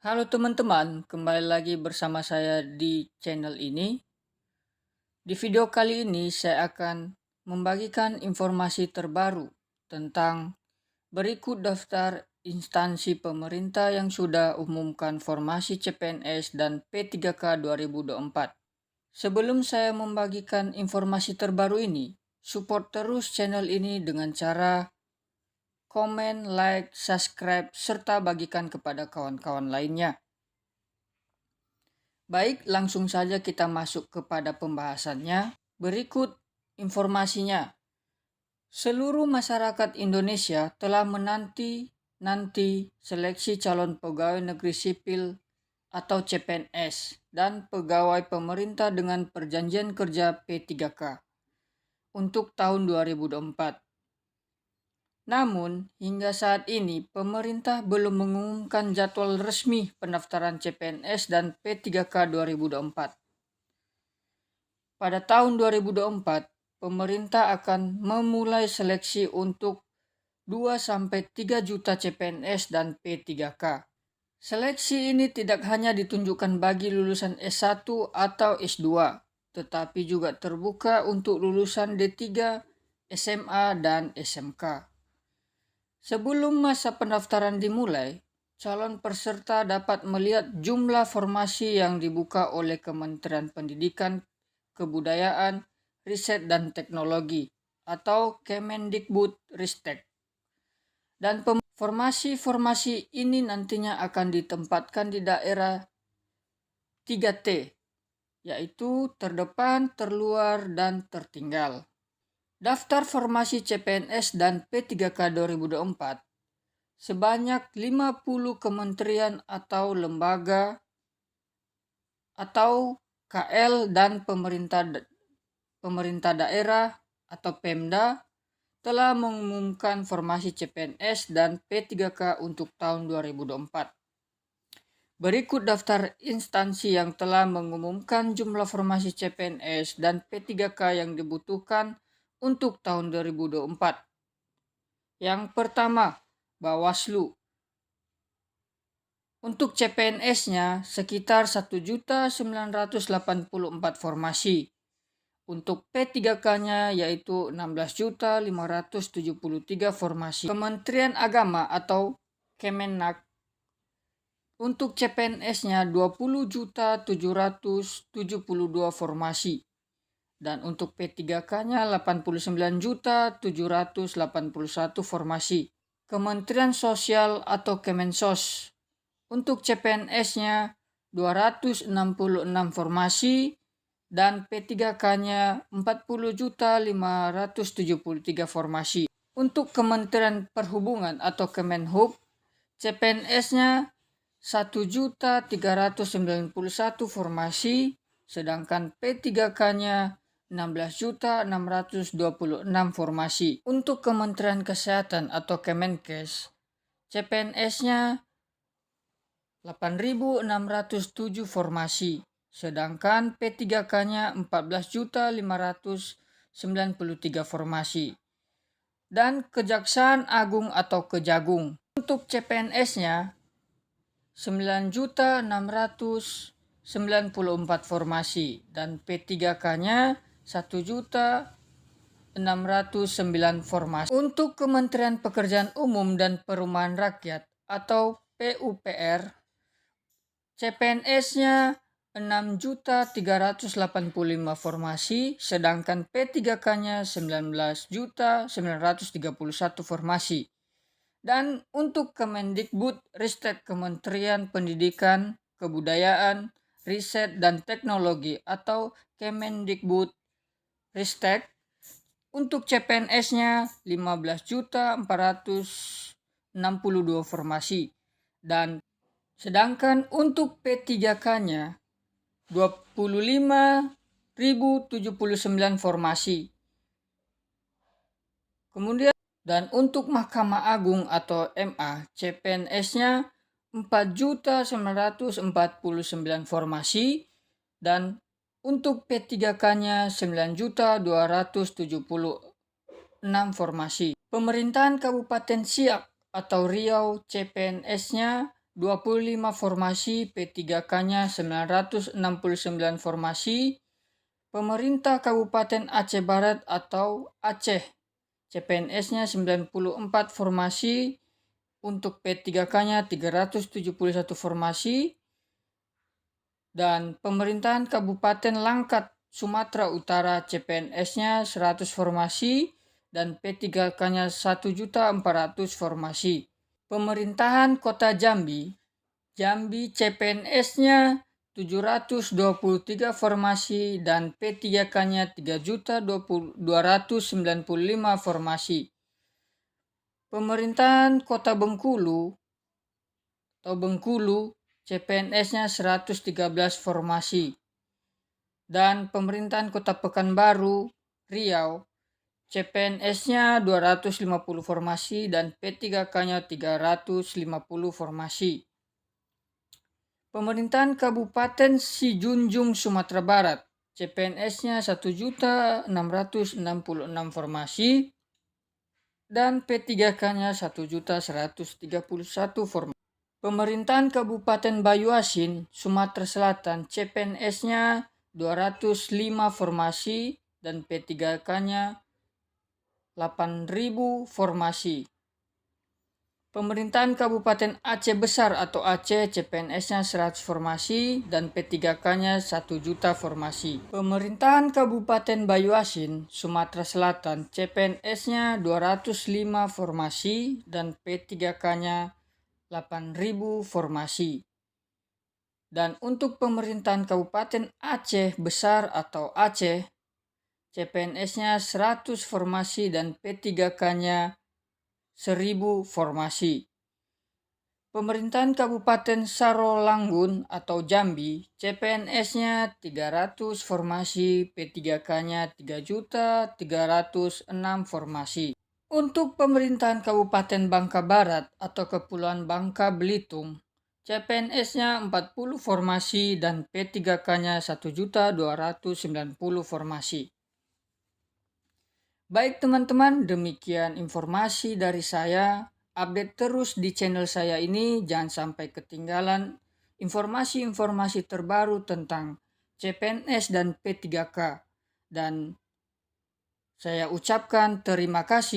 Halo teman-teman, kembali lagi bersama saya di channel ini. Di video kali ini saya akan membagikan informasi terbaru tentang berikut daftar instansi pemerintah yang sudah umumkan formasi CPNS dan P3K 2024. Sebelum saya membagikan informasi terbaru ini, support terus channel ini dengan cara komen, like, subscribe, serta bagikan kepada kawan-kawan lainnya. Baik, langsung saja kita masuk kepada pembahasannya. Berikut informasinya. Seluruh masyarakat Indonesia telah menanti seleksi calon pegawai negeri sipil atau CPNS dan pegawai pemerintah dengan perjanjian kerja P3K untuk tahun 2024. Namun, hingga saat ini pemerintah belum mengumumkan jadwal resmi pendaftaran CPNS dan P3K 2024. Pada tahun 2024, pemerintah akan memulai seleksi untuk 2-3 juta CPNS dan P3K. Seleksi ini tidak hanya ditunjukkan bagi lulusan S1 atau S2, tetapi juga terbuka untuk lulusan D3, SMA, dan SMK. Sebelum masa pendaftaran dimulai, calon peserta dapat melihat jumlah formasi yang dibuka oleh Kementerian Pendidikan, Kebudayaan, Riset dan Teknologi atau Kemendikbud-Ristek. Dan formasi-formasi ini nantinya akan ditempatkan di daerah 3T, yaitu terdepan, terluar, dan tertinggal. Daftar formasi CPNS dan P3K 2024 sebanyak 50 kementerian atau lembaga atau KL dan pemerintah daerah atau Pemda telah mengumumkan formasi CPNS dan P3K untuk tahun 2024. Berikut daftar instansi yang telah mengumumkan jumlah formasi CPNS dan P3K yang dibutuhkan untuk tahun 2024. Yang pertama, Bawaslu. Untuk CPNS-nya sekitar 1.984 formasi. Untuk P3K-nya yaitu 16.573 formasi. Kementerian Agama atau Kemenak untuk CPNS-nya 20.772 formasi. Dan untuk P3K-nya 89.781 formasi. Kementerian Sosial atau Kemensos untuk CPNS-nya 266 formasi dan P3K-nya 40.573 formasi. Untuk Kementerian Perhubungan atau Kemenhub, CPNS-nya 1.391 formasi, sedangkan P3K-nya 16.626 formasi. Untuk Kementerian Kesehatan atau Kemenkes, CPNS-nya 8.607 formasi, sedangkan P3K-nya 14.593 formasi. Dan Kejaksaan Agung atau Kejagung, untuk CPNS-nya 9.694 formasi dan P3K-nya 1.609 formasi. Untuk Kementerian Pekerjaan Umum dan Perumahan Rakyat atau PUPR, CPNS-nya 6.385 formasi, sedangkan P3K-nya 19.931 formasi. Dan untuk Kemendikbud-Ristek, Kementerian Pendidikan, Kebudayaan, Riset dan Teknologi atau Kemendikbud-Ristek, untuk CPNS-nya 15.462 formasi. Dan sedangkan untuk P3K-nya 25.079 formasi. Kemudian dan untuk Mahkamah Agung atau MA, CPNS-nya 4.949 formasi dan untuk P3K-nya 9.276 formasi. Pemerintahan Kabupaten Siak atau Riau, CPNS-nya 25 formasi, P3K-nya 969 formasi. Pemerintah Kabupaten Aceh Barat atau Aceh, CPNS-nya 94 formasi, untuk P3K-nya 371 formasi, dan pemerintahan Kabupaten Langkat, Sumatera Utara, CPNS-nya 100 formasi, dan P3K-nya 1.400.000 formasi. Pemerintahan Kota Jambi, CPNS-nya 723 formasi dan P3K-nya 3.295 formasi. Pemerintahan Kota Bengkulu CPNS-nya 113 formasi. Dan pemerintahan Kota Pekanbaru, Riau, CPNS-nya 250 formasi dan P3K-nya 350 formasi. Pemerintahan Kabupaten Sijunjung, Sumatera Barat, CPNS-nya 1.666 formasi dan P3K-nya 1.131 formasi. Pemerintahan Kabupaten Banyuasin, Sumatera Selatan, CPNS-nya 205 formasi dan P3K-nya 8.000 formasi. Pemerintahan Kabupaten Aceh Besar atau Aceh, CPNS-nya 100 formasi dan P3K-nya 1 juta formasi. Pemerintahan Kabupaten Banyuasin, Sumatera Selatan, CPNS-nya 205 formasi dan P3K-nya 8.000 formasi. Dan untuk pemerintahan Kabupaten Aceh Besar atau Aceh, CPNS-nya 100 formasi dan P3K-nya 1.000 formasi. Pemerintahan Kabupaten Sarolanggun atau Jambi, CPNS-nya 300 formasi, P3K-nya 3.306 formasi. Untuk pemerintahan Kabupaten Bangka Barat atau Kepulauan Bangka Belitung, CPNS-nya 40 formasi dan P3K-nya 1.290 formasi. Baik teman-teman, demikian informasi dari saya. Update terus di channel saya ini, jangan sampai ketinggalan informasi-informasi terbaru tentang CPNS dan P3K. Dan saya ucapkan terima kasih.